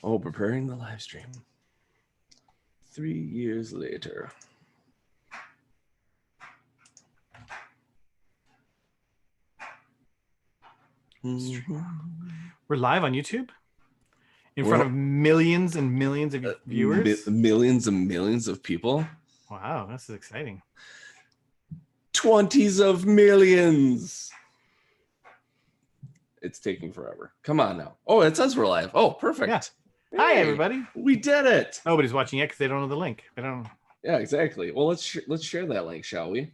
Oh, preparing the live stream. 3 years later. We're live on YouTube in front of millions and millions of viewers. Millions and millions of people. Wow, this is exciting. 20s of millions. It's taking forever. Come on now. Oh, it says we're live. Oh, perfect. Yeah. Hey, hi, everybody. We did it. Nobody's watching yet because they don't know the link. They don't. Yeah, exactly. Well, let's share that link, shall we?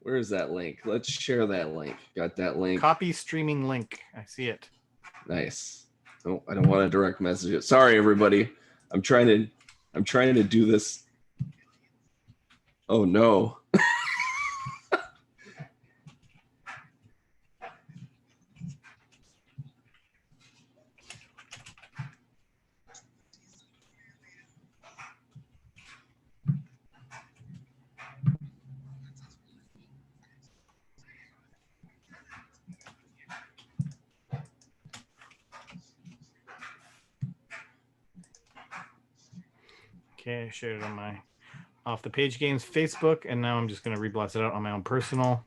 Where is that link? Let's share that link. Got that link. Copy streaming link. I see it. Nice. Oh, I don't want to direct message it. Sorry, everybody. I'm trying to do this. Oh no. Okay, I shared it on my Off the Page Games Facebook, and now I'm just going to reblast it out on my own personal.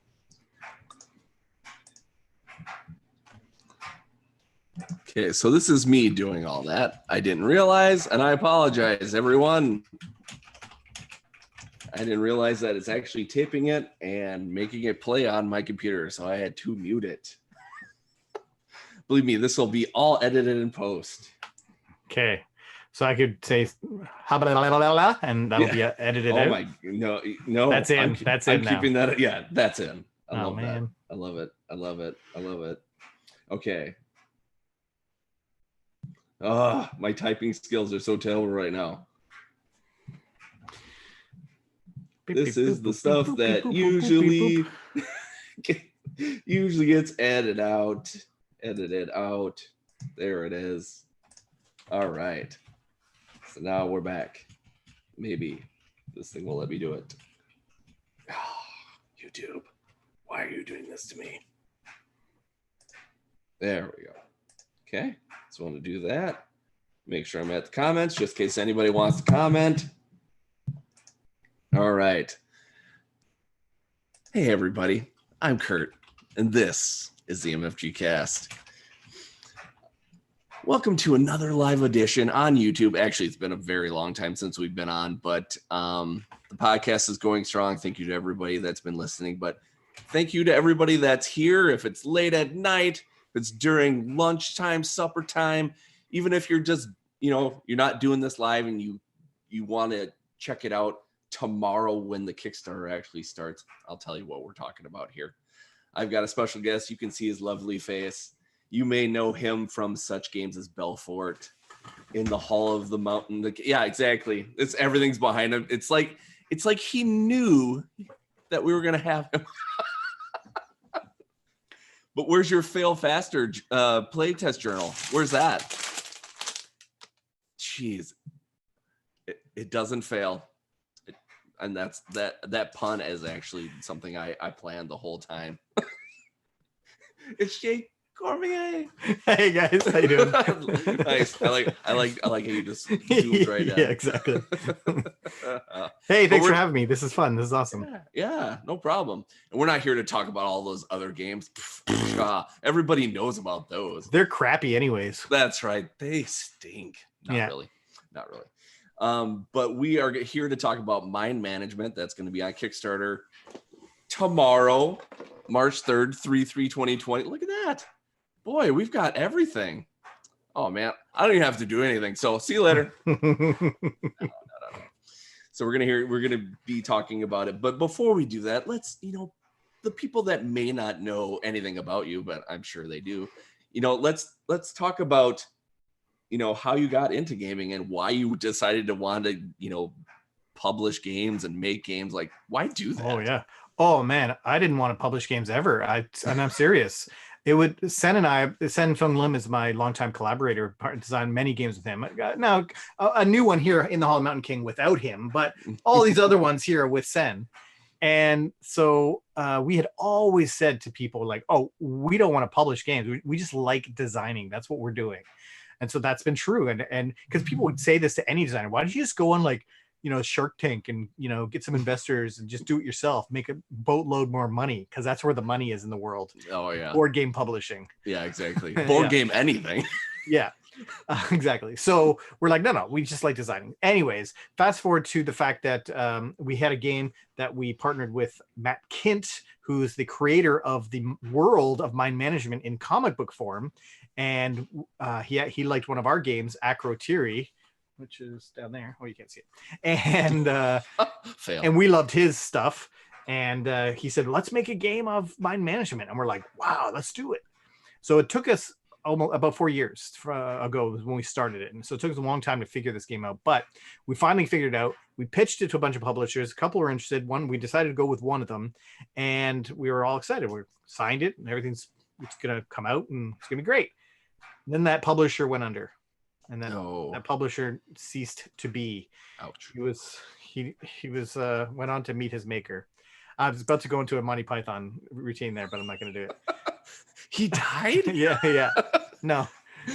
Okay, so this is me doing all that. I didn't realize, and I apologize, everyone. I didn't realize that it's actually taping it and making it play on my computer, so I had to mute it. Believe me, this will be all edited in post. Okay. So I could say, and that'll be edited out. Oh my, no. That's in. I'm keeping that. Yeah, that's in. I love man. that. I love it. I love it. I love it. Okay. Oh, my typing skills are so terrible right now. This is the stuff that usually gets edited out. There it is. All right. So now we're back. Maybe this thing will let me do it. Oh, YouTube, why are you doing this to me? There we go. Okay, so I want to do that. Make sure I'm at the comments, just in case anybody wants to comment. All right. Hey, everybody. I'm Kurt, and this is the MFGCast. Welcome to another live edition on YouTube. Actually, it's been a very long time since we've been on, but the podcast is going strong. Thank you to everybody that's been listening, but thank you to everybody that's here. If it's late at night, if it's during lunchtime, supper time, even if you're just, you're not doing this live and you want to check it out tomorrow when the Kickstarter actually starts, I'll tell you what we're talking about here. I've got a special guest. You can see his lovely face. You may know him from such games as Belfort, In the Hall of the Mountain. Yeah, exactly. Everything's behind him. It's like he knew that we were gonna have him. But where's your fail faster playtest journal? Where's that? Jeez, it doesn't fail. And that pun is actually something I planned the whole time. It's Jay Cormier. Hey guys, how you doing? Nice. I like how you just zoomed right down. Yeah, exactly. Hey, thanks for having me. This is fun. This is awesome. Yeah, no problem. And we're not here to talk about all those other games. Everybody knows about those. They're crappy anyways. That's right. They stink. Not really. But we are here to talk about Mind Management. That's going to be on Kickstarter tomorrow, March 3rd, 3/3/2020. Look at that. Boy, we've got everything. Oh, man. I don't even have to do anything. So see you later. No. So we're going to be talking about it. But before we do that, let's, the people that may not know anything about you, but I'm sure they do, let's talk about, how you got into gaming and why you decided to want to, publish games and make games. Like, why do that? Oh, yeah. Oh, man. I didn't want to publish games ever. And I'm serious. Sen Fung Lim is my longtime collaborator, designed many games with him. Now, a new one here in the Hall of Mountain King without him, but all these other ones here with Sen. And so we had always said to people like, oh, we don't want to publish games. We just like designing. That's what we're doing. And so that's been true. And because people would say this to any designer, why don't you just go on like, Shark Tank and, get some investors and just do it yourself, make a boatload more money, because that's where the money is in the world. Oh yeah. Board game publishing. Yeah, exactly. Board game anything. Yeah. Exactly. So we're like, no, we just like designing. Anyways, fast forward to the fact that we had a game that we partnered with Matt Kindt, who's the creator of the world of mind management in comic book form. And he liked one of our games, Acro Theory, which is down there. Oh, you can't see it. And Fail. And we loved his stuff. And he said, let's make a game of mind management. And we're like, wow, let's do it. So it took us almost about 4 years ago when we started it. And so it took us a long time to figure this game out, but we finally figured it out. We pitched it to a bunch of publishers. A couple were interested. We decided to go with one of them, and we were all excited. We signed it and it's going to come out and it's going to be great. And then that publisher went under, and then that publisher ceased to be. Ouch. He went on to meet his maker. I was about to go into a Monty Python routine there, but I'm not going to do it. He died? Yeah. No,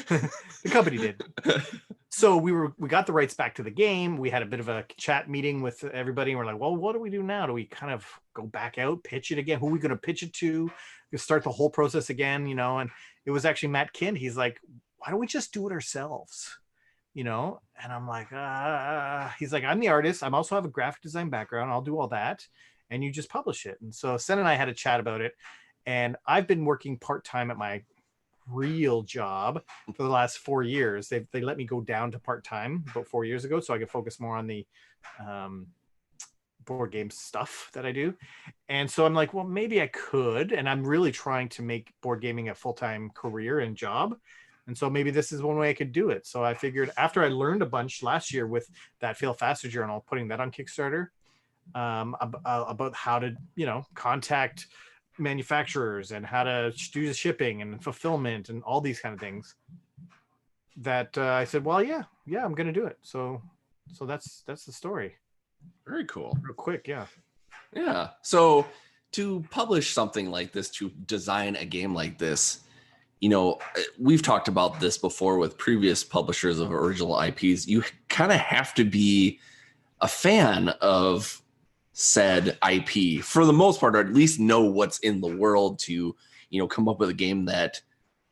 the company did. So we got the rights back to the game. We had a bit of a chat meeting with everybody, and we're like, well, what do we do now? Do we kind of go back out, pitch it again? Who are we going to pitch it to? We start the whole process again, and it was actually Matt Kindt. He's like, why don't we just do it ourselves? And I'm like, he's like, I'm the artist. I also have a graphic design background. I'll do all that. And you just publish it. And so Sen and I had a chat about it. And I've been working part-time at my real job for the last 4 years. They let me go down to part-time about 4 years ago, so I could focus more on the board game stuff that I do. And so I'm like, well, maybe I could. And I'm really trying to make board gaming a full-time career and job. And so maybe this is one way I could do it. So I figured after I learned a bunch last year with that Fail Faster journal, putting that on Kickstarter, about how to, contact manufacturers and how to do the shipping and fulfillment and all these kind of things, that I said, well, yeah, I'm going to do it. So that's the story. Very cool. Real quick. Yeah. So to publish something like this, to design a game like this, we've talked about this before with previous publishers of original IPs. You kind of have to be a fan of said IP for the most part, or at least know what's in the world to, come up with a game that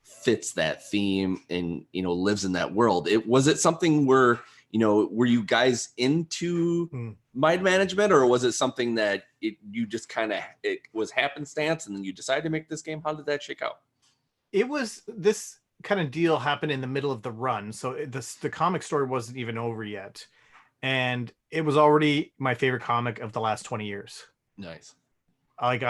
fits that theme and, lives in that world. Was it something where, were you guys into mind management, or was it something that you just it was happenstance and then you decided to make this game? How did that shake out? It was this kind of deal happened in the middle of the run. So the comic story wasn't even over yet. And it was already my favorite comic of the last 20 years. Nice. Like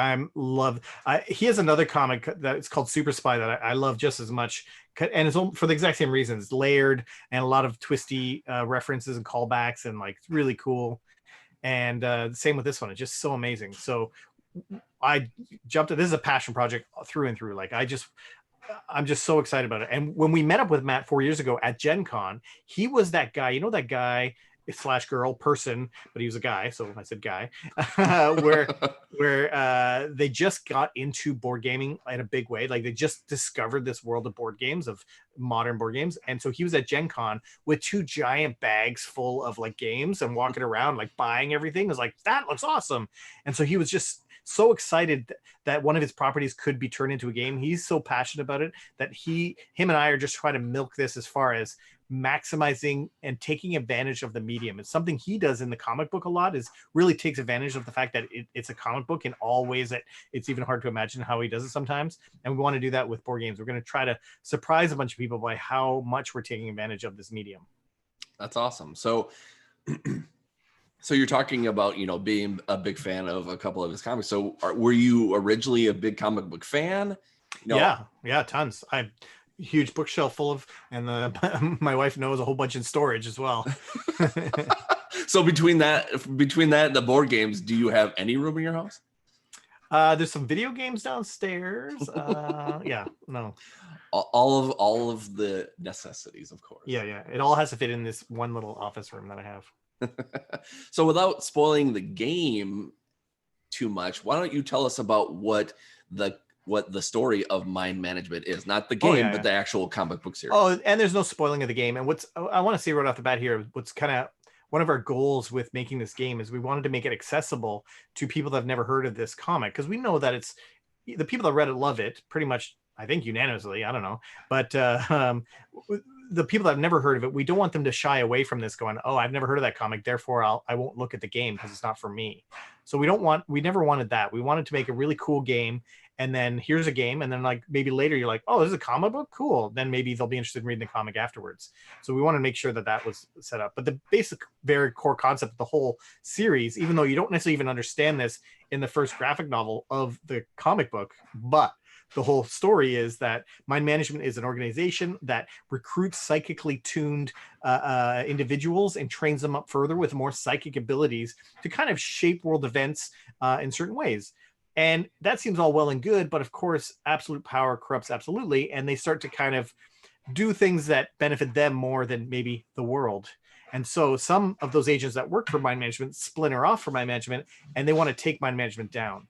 he has another comic that it's called Super Spy that I love just as much. And it's for the exact same reasons. It's layered and a lot of twisty references and callbacks, and like really cool. And same with this one. It's just so amazing. So I jumped this is a passion project through and through. Like I'm just so excited about it. And when we met up with Matt 4 years ago at Gen Con, he was that guy, that guy / girl person, but he was a guy, so I said guy, where they just got into board gaming in a big way. Like they just discovered this world of board games, of modern board games. And so he was at Gen Con with 2 giant bags full of like games and walking around like buying everything. It was like, that looks awesome. And so he was just so excited that one of his properties could be turned into a game. He's so passionate about it that him and I are just trying to milk this as far as maximizing and taking advantage of the medium. It's something he does in the comic book a lot, is really takes advantage of the fact that it's a comic book in all ways that it's even hard to imagine how he does it sometimes. And we want to do that with board games. We're going to try to surprise a bunch of people by how much we're taking advantage of this medium. That's awesome. So you're talking about, being a big fan of a couple of his comics. So were you originally a big comic book fan? Yeah, tons. Huge bookshelf full of, and my wife knows a whole bunch in storage as well. So between that and the board games, do you have any room in your house? There's some video games downstairs. No. All of the necessities, of course. Yeah. It all has to fit in this one little office room that I have. So without spoiling the game too much, why don't you tell us about what the what the story of Mind Management is, not the game, but the actual comic book series. Oh, and there's no spoiling of the game. And what's I want to say right off the bat here, what's kind of one of our goals with making this game is we wanted to make it accessible to people that have never heard of this comic, because we know that it's the people that read it love it pretty much, I think unanimously. I don't know, but the people that have never heard of it, we don't want them to shy away from this going, oh, I've never heard of that comic, therefore I won't look at the game because it's not for me. So we never wanted that. We wanted to make a really cool game, and then here's a game, and then like maybe later you're like, oh, this is a comic book, cool, then maybe they'll be interested in reading the comic afterwards. So we want to make sure that that was set up. But the basic, very core concept of the whole series, even though you don't necessarily even understand this in the first graphic novel of the comic book, but the whole story is that Mind Management is an organization that recruits psychically tuned individuals and trains them up further with more psychic abilities to kind of shape world events in certain ways. And that seems all well and good, but of course, absolute power corrupts absolutely. And they start to kind of do things that benefit them more than maybe the world. And so some of those agents that work for Mind Management splinter off from Mind Management, and they want to take Mind Management down.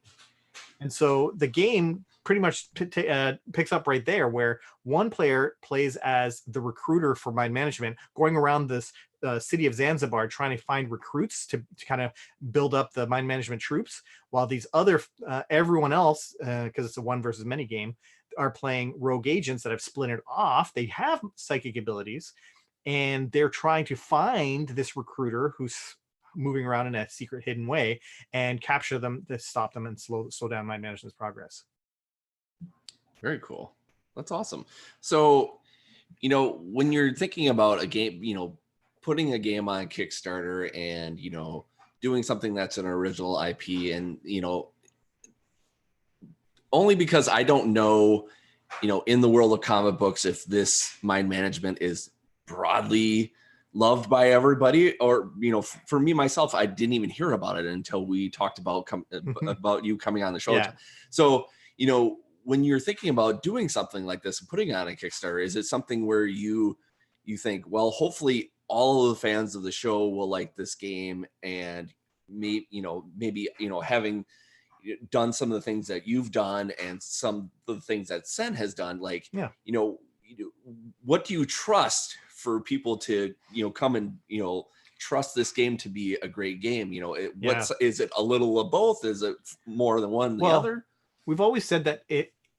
And so the game pretty much picks up right there, where one player plays as the recruiter for Mind Management, going around this city of Zanzibar trying to find recruits to kind of build up the Mind Management troops, while these other everyone else, because it's a one versus many game, are playing rogue agents that have splintered off. They have psychic abilities, and they're trying to find this recruiter who's moving around in a secret hidden way and capture them to stop them and slow down Mind Management's progress. Very cool. That's awesome. So, when you're thinking about a game, putting a game on Kickstarter and, doing something that's an original IP, and, only because I don't know, in the world of comic books, if this Mind Management is broadly loved by everybody, or, for me, myself, I didn't even hear about it until we talked about about you coming on the show. Yeah. So, when you're thinking about doing something like this and putting it on a Kickstarter, is it something where you think, well, hopefully all of the fans of the show will like this game, and maybe having done some of the things that you've done and some of the things that Sen has done, like, what do you trust for people to, come and, trust this game to be a great game? Is it a little of both? Is it more than one than the other? We've always said that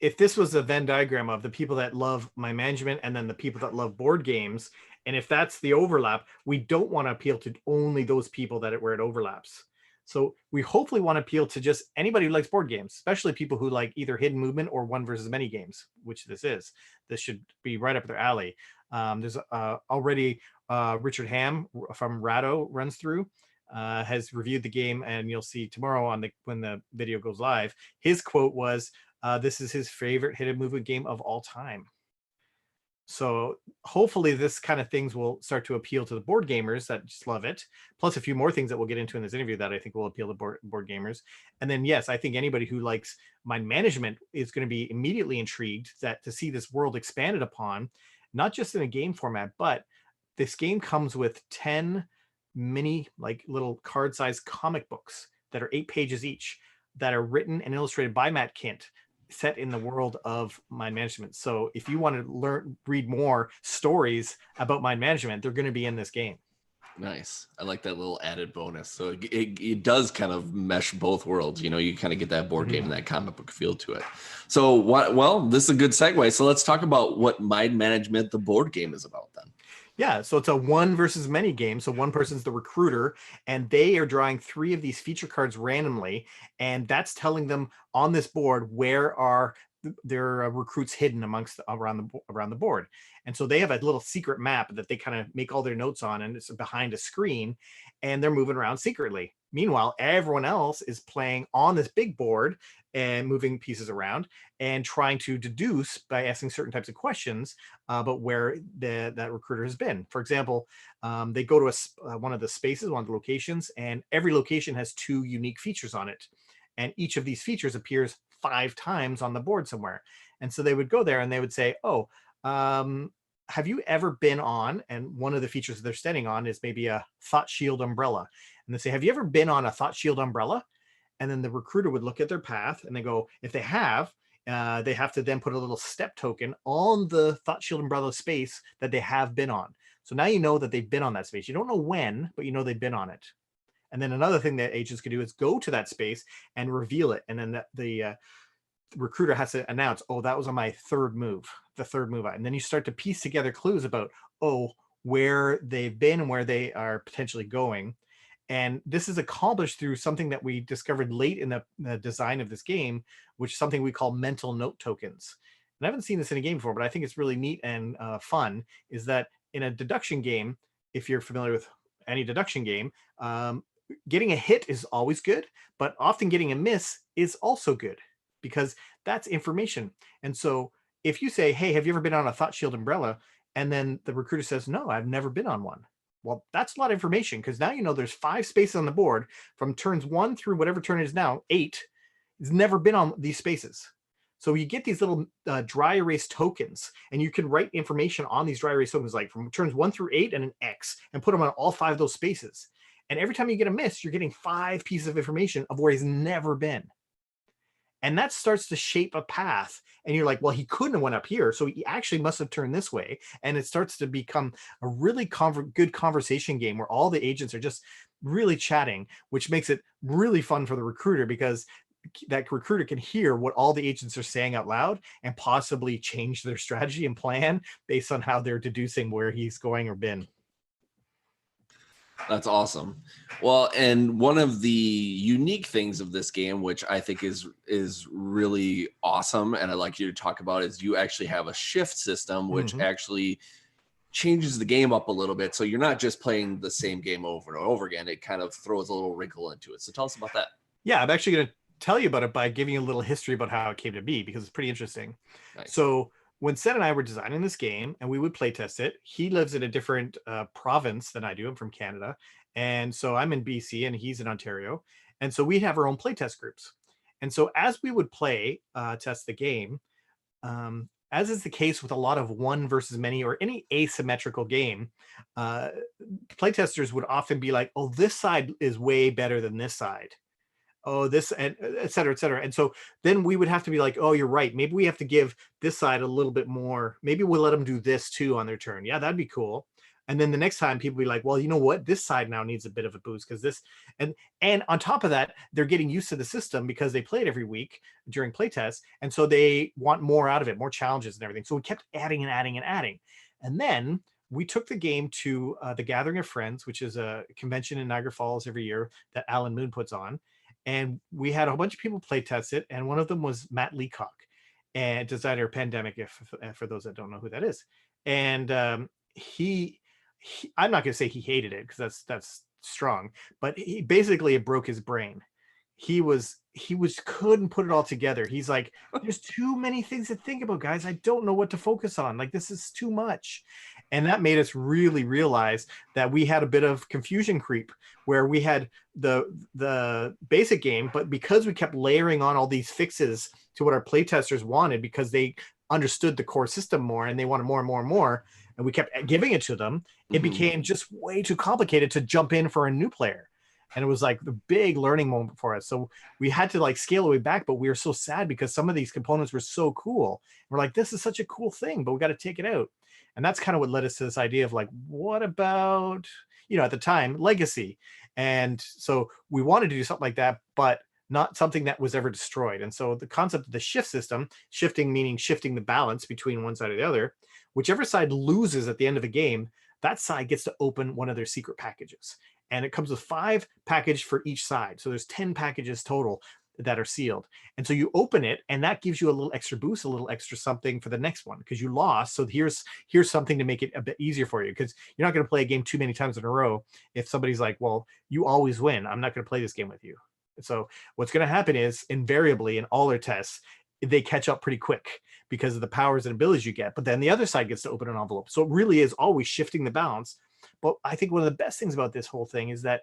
if this was a Venn diagram of the people that love Mind Management and then the people that love board games, and if that's the overlap, we don't want to appeal to only those people where it overlaps. So we hopefully want to appeal to just anybody who likes board games, especially people who like either hidden movement or one versus many games, which this is. This should be right up their alley. There's already Richard Ham from Ratto runs through. Has reviewed the game, and you'll see tomorrow when the video goes live, his quote was, this is his favorite hidden movement game of all time. So hopefully this kind of things will start to appeal to the board gamers that just love it, plus a few more things that we'll get into in this interview that I think will appeal to board gamers. And then, yes, I think anybody who likes Mind Management is going to be immediately intrigued to see this world expanded upon, not just in a game format, but this game comes with 10 mini, like little card-sized comic books that are 8 pages each, that are written and illustrated by Matt Kindt, set in the world of Mind Management. So if you want to read more stories about Mind Management, they're going to be in this game. Nice. I like that little added bonus. So it does kind of mesh both worlds. You kind of get that board game and that comic book feel to it. So this is a good segue. So let's talk about what Mind Management, the board game, is about then. Yeah, so it's a one versus many game. So one person's the recruiter, and they are drawing 3 of these feature cards randomly, and that's telling them on this board where are their recruits hidden around the board. And so they have a little secret map that they kind of make all their notes on, and it's behind a screen, and they're moving around secretly. Meanwhile, everyone else is playing on this big board and moving pieces around and trying to deduce by asking certain types of questions about where that recruiter has been. For example, they go to one of the spaces, one of the locations, and every location has 2 unique features on it. And each of these features appears 5 times on the board somewhere. And so they would go there and they would say, have you ever been on, and one of the features they're standing on is maybe a thought shield umbrella. And they say, have you ever been on a thought shield umbrella? And then the recruiter would look at their path and they go, if they have, they have to then put a little step token on the Thought Shield Umbrella space that they have been on. So now you know that they've been on that space. You don't know when, but you know they've been on it. And then another thing that agents can do is go to that space and reveal it. And then the recruiter has to announce, oh, that was on my third move, the third move. And then you start to piece together clues about, oh, where they've been and where they are potentially going. And this is accomplished through something that we discovered late in the design of this game, which is something we call mental note tokens. And I haven't seen this in a game before, but I think it's really neat and fun, is that in a deduction game, if you're familiar with any deduction game, getting a hit is always good, but often getting a miss is also good because that's information. And so if you say, hey, have you ever been on a Thought Shield Umbrella? And then the recruiter says, no, I've never been on one. Well, that's a lot of information because now you know there's 5 spaces on the board from turns 1 through whatever turn it is now, 8. It's never been on these spaces. So you get these little dry erase tokens, and you can write information on these dry erase tokens, like from turns 1 through 8 and an X, and put them on all 5 of those spaces. And every time you get a miss, you're getting 5 pieces of information of where he's never been. And that starts to shape a path. And you're like, well, he couldn't have went up here. So he actually must have turned this way. And it starts to become a really good conversation game where all the agents are just really chatting, which makes it really fun for the recruiter because that recruiter can hear what all the agents are saying out loud and possibly change their strategy and plan based on how they're deducing where he's going or been. That's awesome. Well, and one of the unique things of this game, which I think is really awesome, and I'd like you to talk about, is you actually have a shift system, which actually changes the game up a little bit. So you're not just playing the same game over and over again. It kind of throws a little wrinkle into it. So tell us about that. Yeah, I'm actually going to tell you about it by giving you a little history about how it came to be, because it's pretty interesting. Nice. So when Seth and I were designing this game and we would play test it, he lives in a different province than I do. I'm from Canada. And so I'm in BC and he's in Ontario. And so we'd have our own playtest groups. And so as we would play, test the game, as is the case with a lot of one versus many or any asymmetrical game, playtesters would often be like, oh, this side is way better than this side. Oh, this, and et cetera, et cetera. And so then we would have to be like, oh, you're right. Maybe we have to give this side a little bit more. Maybe we'll let them do this too on their turn. Yeah, that'd be cool. And then the next time people be like, well, you know what? This side now needs a bit of a boost because this, and on top of that, they're getting used to the system because they play it every week during playtests. And so they want more out of it, more challenges and everything. So we kept adding and adding and adding. And then we took the game to the Gathering of Friends, which is a convention in Niagara Falls every year that Alan Moon puts on. And we had a whole bunch of people play test it. And one of them was Matt Leacock, and designer of Pandemic, if for those that don't know who that is. And he I'm not going to say he hated it because that's strong, but he basically, it broke his brain. He couldn't put it all together. He's like, there's too many things to think about, guys. I don't know what to focus on. Like, this is too much. And that made us really realize that we had a bit of confusion creep where we had the basic game, but because we kept layering on all these fixes to what our playtesters wanted, because they understood the core system more and they wanted more and more and more, and we kept giving it to them, it became just way too complicated to jump in for a new player. And it was like the big learning moment for us. So we had to like scale it way back, but we were so sad because some of these components were so cool. We're like, this is such a cool thing, but we got to take it out. And that's kind of what led us to this idea of like, what about, at the time, legacy? And so we wanted to do something like that, but not something that was ever destroyed. And so the concept of the shift system, shifting meaning shifting the balance between one side or the other, whichever side loses at the end of a game, that side gets to open one of their secret packages. And it comes with 5 packages for each side. So there's 10 packages total that are sealed. And so you open it, and that gives you a little extra boost, a little extra something for the next one because you lost. So here's something to make it a bit easier for you, because you're not going to play a game too many times in a row. If somebody's like, well, you always win, I'm not going to play this game with you. So what's going to happen is invariably in all their tests, they catch up pretty quick because of the powers and abilities you get. But then the other side gets to open an envelope. So it really is always shifting the balance. But I think one of the best things about this whole thing is that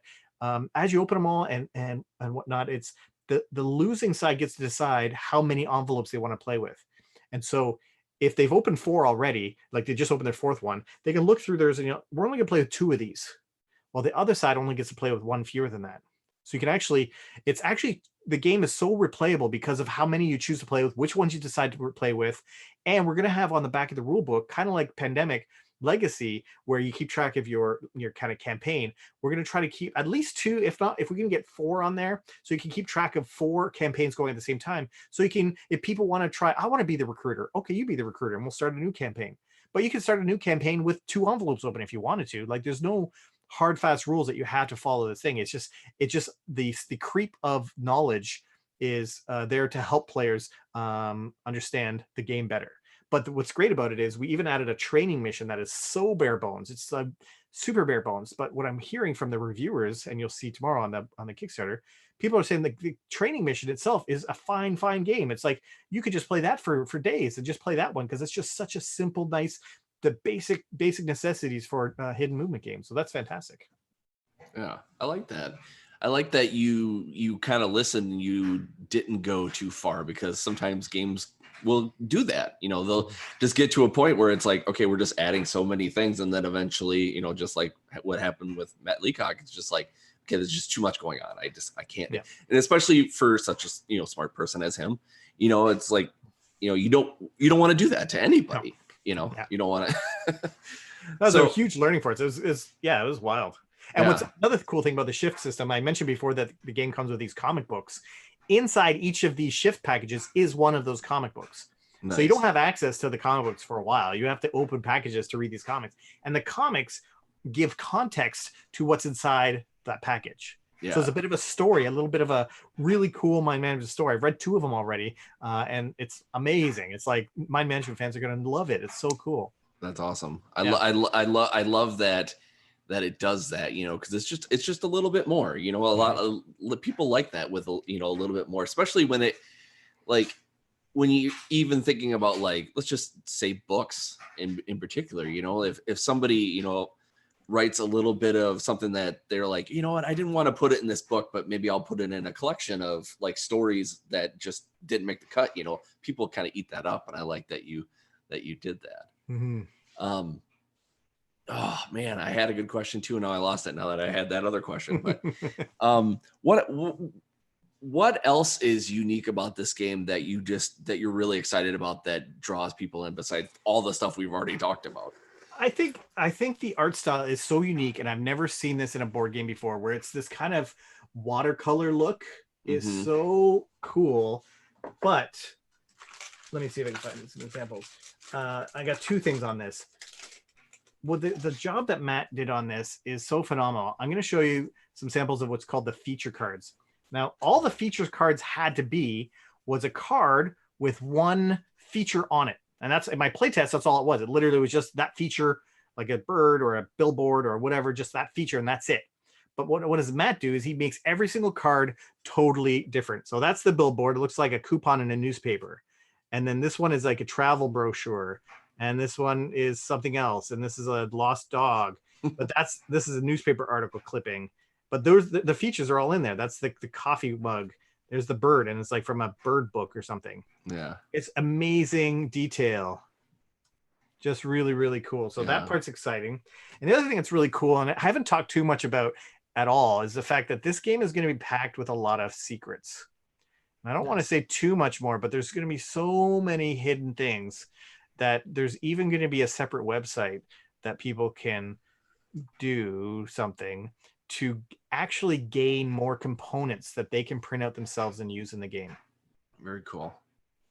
as you open them all and whatnot, it's the losing side gets to decide how many envelopes they want to play with. And so if they've opened 4 already, like they just opened their 4th one, they can look through theirs and, we're only going to play with 2 of these. Well, the other side only gets to play with 1 fewer than that. So you can actually, it's actually the game is so replayable because of how many you choose to play with, which ones you decide to play with. And we're going to have on the back of the rule book, kind of like Pandemic Legacy, where you keep track of your kind of campaign. We're going to try to keep at least 2, if not, if we can get 4 on there, so you can keep track of 4 campaigns going at the same time. So you can, if people want to try, I want to be the recruiter. Okay, you be the recruiter and we'll start a new campaign. But you can start a new campaign with 2 envelopes open if you wanted to. Like, there's no hard, fast rules that you have to follow this thing. It's just the creep of knowledge is there to help players understand the game better. But what's great about it is we even added a training mission that is so bare bones. It's super bare bones. But what I'm hearing from the reviewers, and you'll see tomorrow on the Kickstarter, people are saying the training mission itself is a fine game. It's like you could just play that for days and just play that one, because it's just such a simple, nice, the basic necessities for a hidden movement game. So that's fantastic. Yeah, I like that. I like that you kind of listen. You didn't go too far, because sometimes games will do that. You know, they'll just get to a point where it's like, okay, we're just adding so many things, and then eventually, you know, just like what happened with Matt Leacock, it's just like, okay, there's just too much going on. I can't. Yeah. And especially for such a, you know, smart person as him, you know, it's like, you know, you don't want to do that to anybody. No. You know, you don't want to. That was a huge learning for us. It was wild. And what's another cool thing about the shift system, I mentioned before that the game comes with these comic books. Inside each of these shift packages is one of those comic books. Nice. So you don't have access to the comic books for a while. You have to open packages to read these comics. And the comics give context to what's inside that package. Yeah. So it's a bit of a story, a little bit of a really cool Mind Management story. I've read 2 of them already, and it's amazing. It's like Mind Management fans are going to love it. It's so cool. That's awesome. I love that it does that, you know, because it's just a little bit more, you know. A lot of people like that with, you know, a little bit more, especially when it, like, when you even thinking about, like, let's just say books in particular, you know, if somebody, you know, writes a little bit of something that they're like, you know what, I didn't want to put it in this book, but maybe I'll put it in a collection of like stories that just didn't make the cut, you know, people kind of eat that up. And I like that you did that. Mm-hmm. Oh man, I had a good question too. Now I lost it now that I had that other question, but what else is unique about this game that you're really excited about that draws people in, besides all the stuff we've already talked about? I think the art style is so unique, and I've never seen this in a board game before, where it's this kind of watercolor look is so cool. But let me see if I can find some examples. I got 2 things on this. Well, the job that Matt did on this is so phenomenal. I'm going to show you some samples of what's called the feature cards. Now, all the feature cards had to be was a card with 1 feature on it. And that's in my playtest. That's all it was. It literally was just that feature, like a bird or a billboard or whatever, just that feature, and that's it. But what does Matt do is he makes every single card totally different. So that's the billboard. It looks like a coupon in a newspaper. And then this one is like a travel brochure. And this one is something else. And this is a lost dog. But this is a newspaper article clipping. But the features are all in there. That's the coffee mug. There's the bird, and it's like from a bird book or something. Yeah. It's amazing detail. Just really, really cool. So that part's exciting. And the other thing that's really cool, and I haven't talked too much about at all, is the fact that this game is going to be packed with a lot of secrets. And I don't want to say too much more, but there's going to be so many hidden things that there's even going to be a separate website that people can do something to actually gain more components that they can print out themselves and use in the game. Very cool.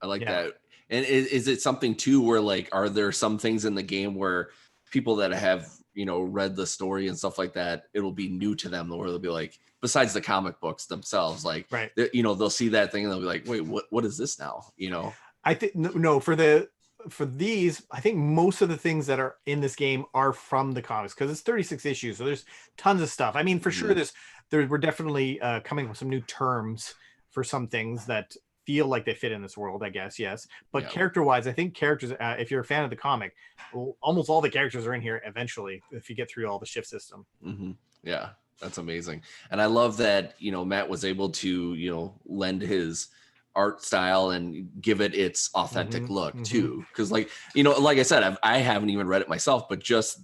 I like that. And is it something too where, like, are there some things in the game where people that have, you know, read the story and stuff like that, it'll be new to them, where they'll be like, besides the comic books themselves, like, you know, they'll see that thing and they'll be like, wait, what is this now? You know, I think no, for these, I think most of the things that are in this game are from the comics, because it's 36 issues. So there's tons of stuff. I mean, for sure, we're definitely coming with some new terms for some things that feel like they fit in this world, I guess. Yes. But character-wise, I think characters, if you're a fan of the comic, almost all the characters are in here eventually, if you get through all the shift system. Mm-hmm. Yeah, that's amazing. And I love that, you know, Matt was able to, you know, lend his art style and give it its authentic look too, because, like, you know, like I said, I haven't even read it myself, but just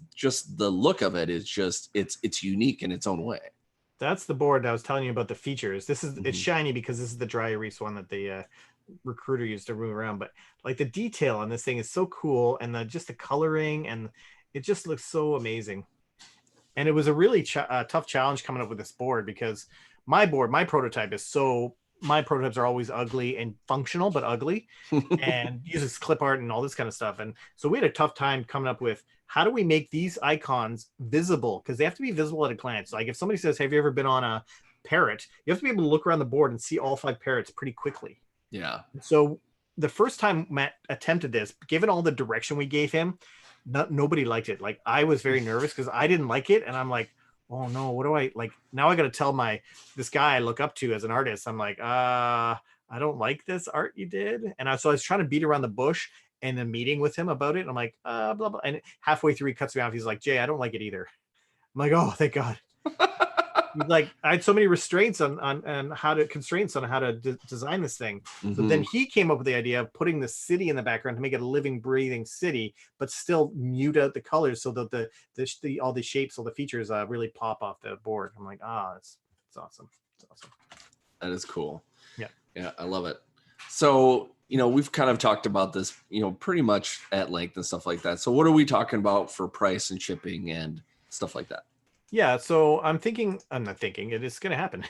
the look of it is just it's unique in its own way. That's the board I was telling you about the features. This is it's Mhm. shiny because this is the dry erase one that the recruiter used to move around. But like the detail on this thing is so cool, and just the coloring, and it just looks so amazing. And it was a really tough challenge coming up with this board because my prototype is my prototypes are always ugly and functional, but ugly, and uses clip art and all this kind of stuff. And so we had a tough time coming up with how do we make these icons visible, because they have to be visible at a glance. Like if somebody says, have you ever been on a parrot, you have to be able to look around the board and see all 5 parrots pretty quickly. Yeah. So the first time Matt attempted this, given all the direction we gave him, nobody liked it. Like I was very nervous because I didn't like it, and I'm like, oh no, what do I like now? I got to tell this guy I look up to as an artist. I'm like, I don't like this art you did, and so I was trying to beat around the bush in a meeting with him about it. And I'm like, blah blah, and halfway through he cuts me off. He's like, Jay, I don't like it either. I'm like, oh, thank God. Like I had so many restraints on how to constraints on how to design this thing. So then he came up with the idea of putting the city in the background to make it a living, breathing city, but still mute out the colors so that the all the shapes, all the features really pop off the board. I'm like, it's awesome. It's awesome. That is cool. Yeah. Yeah, I love it. So, we've kind of talked about this, pretty much at length and stuff like that. So what are we talking about for price and shipping and stuff like that? Yeah, so I'm not thinking, it is going to happen.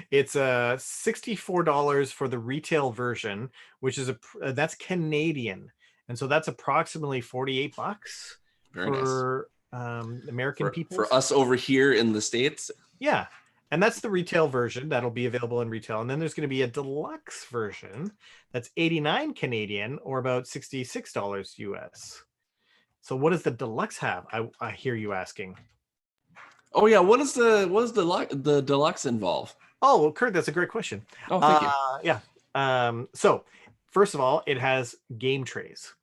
It's $64 for the retail version, which is that's Canadian. And so that's approximately 48 bucks Very for American people. For us over here in the States. Yeah. And that's the retail version that'll be available in retail. And then there's going to be a deluxe version that's 89 Canadian, or about $66 US. So what does the deluxe have? I hear you asking. Oh yeah, what does the deluxe involve? Oh, well, Kurt, that's a great question. Oh, thank you. Yeah. So first of all, it has game trays.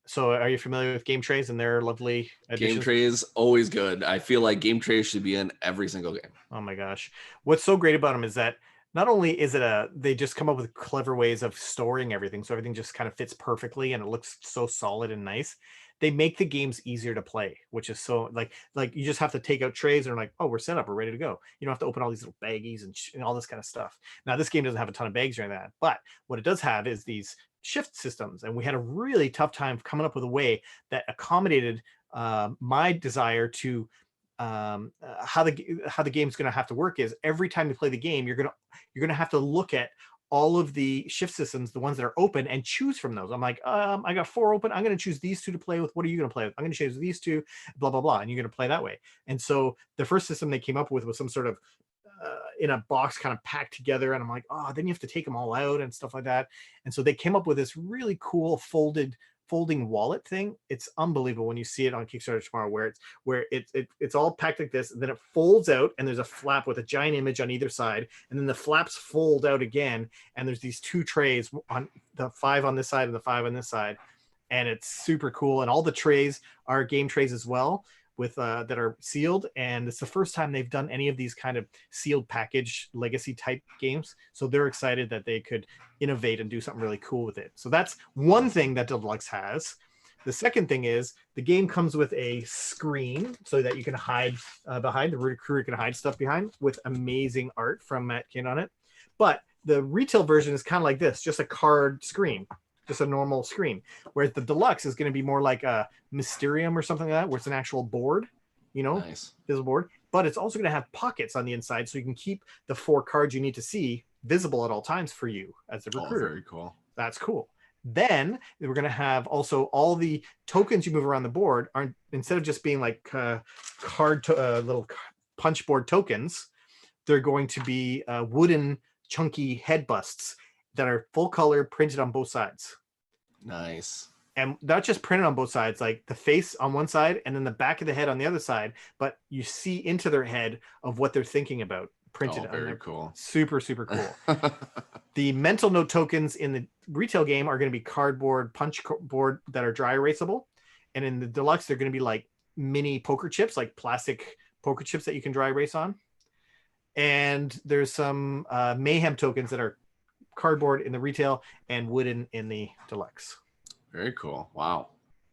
So are you familiar with game trays and their lovely additions? Game trays, always good. I feel like game trays should be in every single game. Oh my gosh. What's so great about them is that not only is it they just come up with clever ways of storing everything, so everything just kind of fits perfectly and it looks so solid and nice. They make the games easier to play, which is so like you just have to take out trays and are like, oh, we're set up, we're ready to go. You don't have to open all these little baggies and all this kind of stuff. Now, this game doesn't have a ton of bags or anything like that, but what it does have is these shift systems, and we had a really tough time coming up with a way that accommodated my desire to how the game's going to have to work. Is every time you play the game, you're gonna have to look at all of the shift systems, the ones that are open, and choose from those. I'm like, I got 4 open. I'm going to choose these 2 to play with. What are you going to play with? I'm going to choose these 2, blah, blah, blah. And you're going to play that way. And so the first system they came up with was some sort of in a box kind of packed together. And I'm like, then you have to take them all out and stuff like that. And so they came up with this really cool folding wallet thing. It's unbelievable when you see it on Kickstarter tomorrow, where it's all packed like this, and then it folds out, and there's a flap with a giant image on either side, and then the flaps fold out again, and there's these 2 trays, on the 5 on this side and the 5 on this side, and it's super cool. And all the trays are game trays as well, with that are sealed, and it's the first time they've done any of these kind of sealed package legacy type games, so they're excited that they could innovate and do something really cool with it. So that's one thing that Deluxe has. The second thing is the game comes with a screen so that you can hide behind, the recruiter can hide stuff behind, with amazing art from Matt Kindt on it. But the retail version is kind of like this, just a card screen, just a normal screen, whereas the deluxe is going to be more like a Mysterium or something like that, where it's an actual board, Nice. Visible board, but it's also going to have pockets on the inside, so you can keep the 4 cards you need to see visible at all times for you as the recruiter. Oh, very cool. That's cool. Then we're going to have also all the tokens you move around the board are, instead of just being like little punch board tokens, they're going to be wooden chunky head busts that are full color, printed on both sides. Nice. And not just printed on both sides, like the face on one side and then the back of the head on the other side, but you see into their head of what they're thinking about printed. Oh, very cool. Super, super cool. The mental note tokens in the retail game are going to be cardboard punch board that are dry erasable. And in the deluxe, they're going to be like mini poker chips, like plastic poker chips that you can dry erase on. And there's some mayhem tokens that are cardboard in the retail and wooden in the deluxe. Very cool. Wow.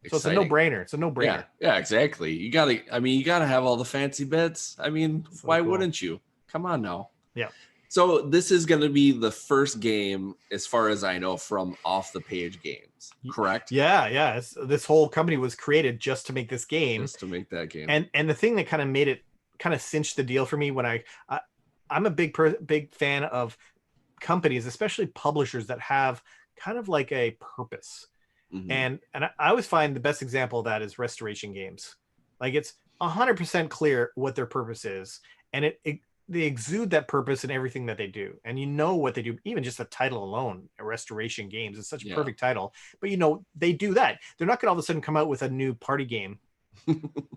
So it's a no-brainer. It's a no-brainer. Yeah, exactly. You gotta have all the fancy bits. I mean, why wouldn't you? Come on now. Yeah. So this is going to be the first game, as far as I know, from Off the Page Games, correct? Yeah. This whole company was created just to make this game. Just to make that game. And the thing that kind of made it kind of cinched the deal for me when I'm a big fan of companies, especially publishers that have kind of like a purpose. Mm-hmm. And I always find the best example of that is Restoration Games. Like it's 100% clear what their purpose is, and they exude that purpose in everything that they do. And you know what they do, even just the title alone, Restoration Games is such a perfect title. But you know, they do that. They're not going to all of a sudden come out with a new party game. You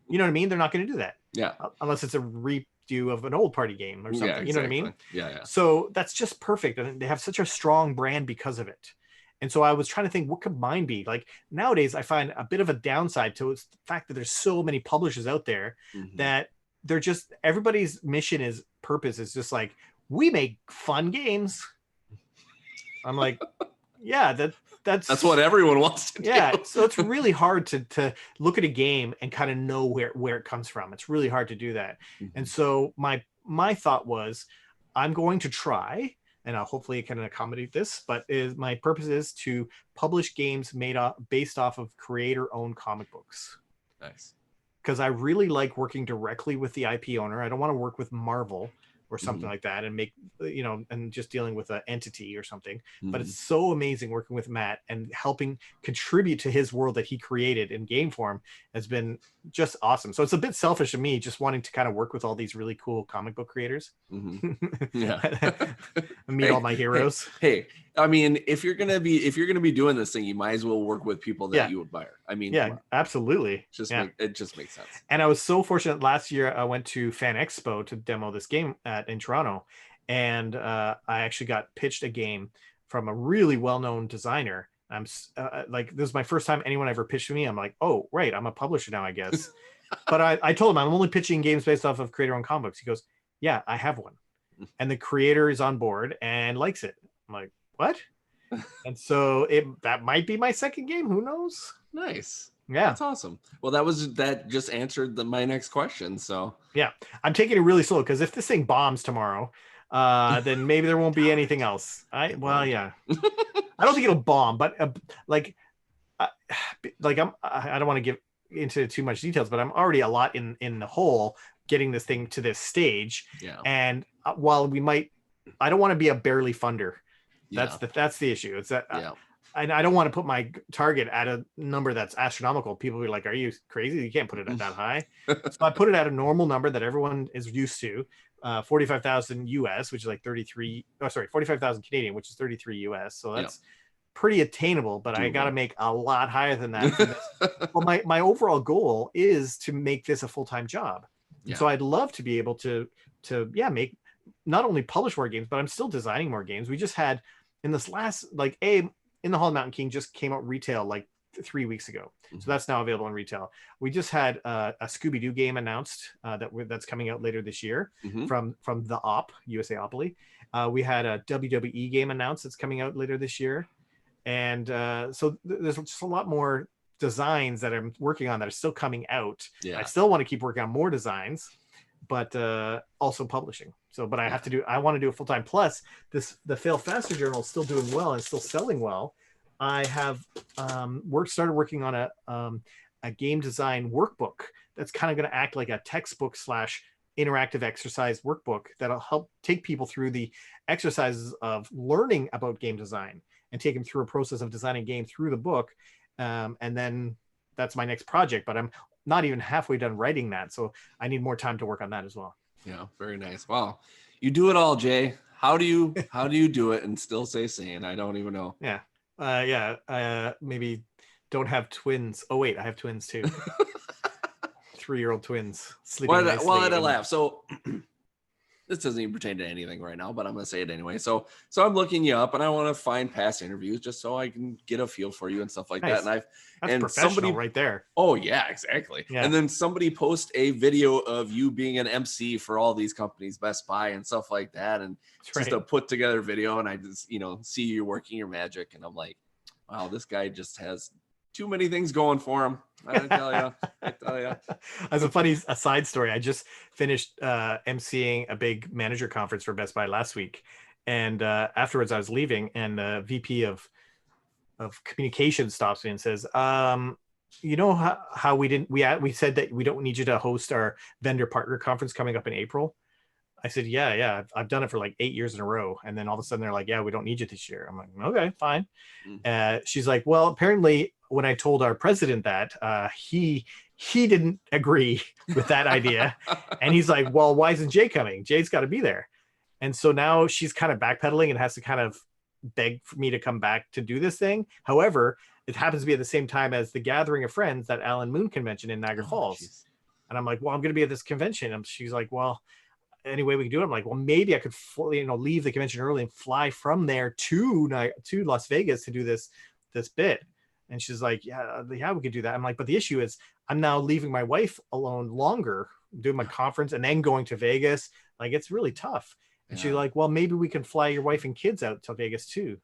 know what I mean? They're not going to do that. Yeah. Unless it's a redo of an old party game or something. Yeah, exactly. You know what I mean? Yeah. So that's just perfect. And they have such a strong brand because of it. And so I was trying to think, what could mine be? Like nowadays, I find a bit of a downside to the fact that there's so many publishers out there that they're just, everybody's purpose is just like, we make fun games. I'm like, yeah, that's what everyone wants to do. Yeah. So it's really hard to look at a game and kind of know where it comes from. It's really hard to do that. And so my thought was, I'm going to try, and hopefully it can accommodate this, but my purpose is to publish games based off of creator-owned comic books. Nice. Because I really like working directly with the IP owner. I don't want to work with Marvel or something like that and make, and just dealing with an entity or something. But it's so amazing working with Matt and helping contribute to his world that he created in game form has been just awesome. So it's a bit selfish of me just wanting to kind of work with all these really cool comic book creators. Yeah. Meet all my heroes. Hey, I mean, if you're gonna be doing this thing, you might as well work with people that you admire. I mean, yeah, absolutely. It just makes sense. And I was so fortunate last year. I went to Fan Expo to demo this game in Toronto, and I actually got pitched a game from a really well-known designer. I'm like, this is my first time anyone ever pitched to me. I'm like, oh, right, I'm a publisher now, I guess. But I told him I'm only pitching games based off of creator-owned comic books. He goes, yeah, I have one, and the creator is on board and likes it. I'm like, what? And so that might be my second game. Who knows? Nice. Yeah, that's awesome. Well, that just answered my next question. So yeah, I'm taking it really slow because if this thing bombs tomorrow, then maybe there won't be anything else. Yeah, I don't think it'll bomb, but I don't want to give into too much details, but I'm already a lot in the hole getting this thing to this stage. Yeah. And while I don't want to be a barely funder. Yeah. That's the issue. It's that I don't want to put my target at a number that's astronomical. People be like, are you crazy? You can't put it at that high. So I put it at a normal number that everyone is used to, 45,000 US, which is like 45,000 Canadian, which is 33 US. So that's pretty attainable, but I got to make a lot higher than that. Well, my overall goal is to make this a full-time job. Yeah. So I'd love to be able to make, not only publish more games, but I'm still designing more games. We just had in this last, In the Hall of Mountain King just came out retail like 3 weeks ago. So that's now available in retail. We just had a Scooby-Doo game announced that's coming out later this year from the USAopoly. We had a WWE game announced that's coming out later this year. And so there's just a lot more designs that I'm working on that are still coming out. Yeah. I still want to keep working on more designs, but also publishing. So, but I want to do it full time. Plus, the Fail Faster Journal is still doing well and still selling well. I have started working on a game design workbook that's kind of going to act like a textbook / interactive exercise workbook that'll help take people through the exercises of learning about game design and take them through a process of designing a game through the book. And then that's my next project, but I'm not even halfway done writing that. So I need more time to work on that as well. Yeah. Very nice. Wow. You do it all, Jay. How do you do it and still stay sane? I don't even know. Yeah. Maybe don't have twins. Oh wait, I have twins too. 3-year-old twins sleeping nicely. Well, I laugh. So this doesn't even pertain to anything right now, but I'm gonna say it anyway. So I'm looking you up, and I want to find past interviews just so I can get a feel for you and stuff like that. And that's professional right there. Oh yeah, exactly. Yeah. And then somebody post a video of you being an MC for all these companies, Best Buy and stuff like that, and just a put together video. And I just see you working your magic, and I'm like, wow, this guy just has too many things going for him. I tell you. As a funny aside story, I just finished emceeing a big manager conference for Best Buy last week, and afterwards I was leaving, and the VP of communications stops me and says, you know how we said that we don't need you to host our vendor partner conference coming up in April? I said, yeah, I've done it for like 8 years in a row. And then all of a sudden they're like, yeah, we don't need you this year. I'm like, okay, fine. She's like, well, apparently when I told our president that, he didn't agree with that idea. And he's like, well, why isn't Jay coming? Jay's got to be there. And so now she's kind of backpedaling and has to kind of beg for me to come back to do this thing. However, it happens to be at the same time as the Gathering of Friends, that Alan Moon convention in Niagara Falls. Geez. And I'm like, well, I'm going to be at this convention. And she's like, well, any way we can do it? I'm like, well, maybe I could, leave the convention early and fly from there to Las Vegas to do this bit. And she's like, yeah, we could do that. I'm like, but the issue is I'm now leaving my wife alone longer, doing my conference and then going to Vegas. Like, it's really tough. And she's like, well, maybe we can fly your wife and kids out to Vegas too.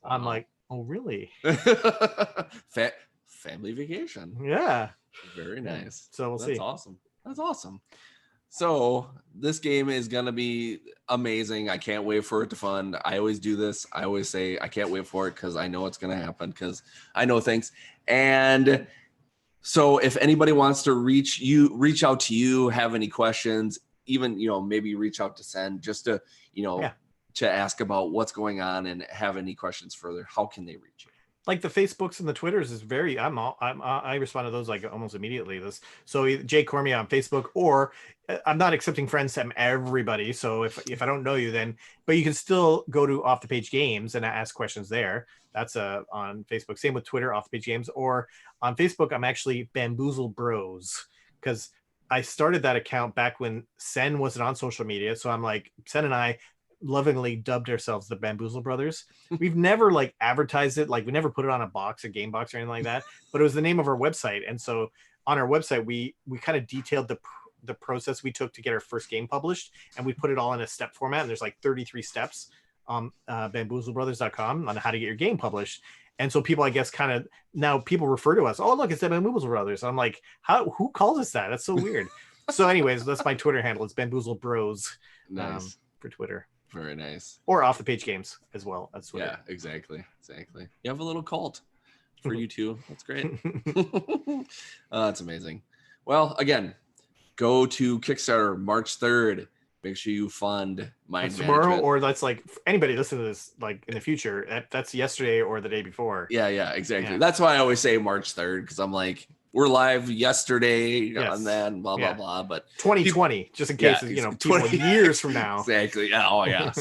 Wow. I'm like, oh, really? Family vacation. Yeah. Very nice. So we'll see. That's awesome. So this game is going to be amazing. I can't wait for it to fund. I always do this. I always say I can't wait for it because I know it's going to happen because I know things. And so if anybody wants to reach out to you, have any questions, even, maybe reach out to Sen just to, to ask about what's going on and have any questions further, how can they reach you? Like the Facebooks and the Twitters is I respond to those like almost immediately. So Jay Cormier on Facebook, or I'm not accepting friends from everybody. So if I don't know you, but you can still go to Off the Page Games and ask questions there. That's on Facebook. Same with Twitter, Off the Page Games, or on Facebook, I'm actually Bamboozle Bros, because I started that account back when Sen wasn't on social media. So I'm like, Sen and I lovingly dubbed ourselves the Bamboozle Brothers. We've never like advertised it. Like we never put it on a game box or anything like that, but it was the name of our website. And so on our website, we kind of detailed the process we took to get our first game published, and we put it all in a step format. And there's like 33 steps on bamboozlebrothers.com on how to get your game published. And so people, I guess, kind of now people refer to us, oh, look, it's the Bamboozle Brothers. And I'm like, who calls us that? That's so weird. So anyways, that's my Twitter handle. It's Bamboozle Bros. Nice. For Twitter. Very nice. Or Off the Page Games as well as Twitter. Yeah, exactly. You have a little cult for you two. That's great. That's amazing. Well, again, go to Kickstarter March 3rd. Make sure you fund Mind tomorrow, Management. or that's like anybody listening to this like in the future. That's yesterday or the day before. Yeah, exactly. Yeah. That's why I always say March 3rd, because I'm like, we're live yesterday on that, blah blah blah. But 2020, just in case 20 years from now. Exactly. Yeah. Oh yeah.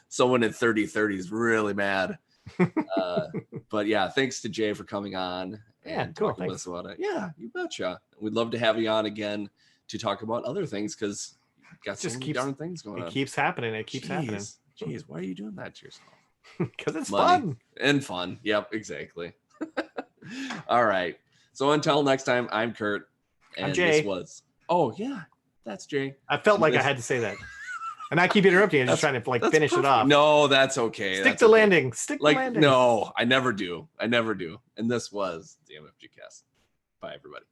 Someone at 30 is really mad. But yeah, thanks to Jay for coming on and talking with us about it. Yeah, you betcha. We'd love to have you on again to talk about other things, because got so many darn things going on. It keeps happening. Jeez, why are you doing that to yourself? Because it's fun. And fun. Yep, exactly. All right. So until next time, I'm Kurt. And I'm Jay. This was. Oh, yeah. That's Jay. I felt like I had to say that. And I keep interrupting you. I'm just trying to finish it off. No, that's okay. Stick to landing. No, I never do. And this was the MFGCast. Bye, everybody.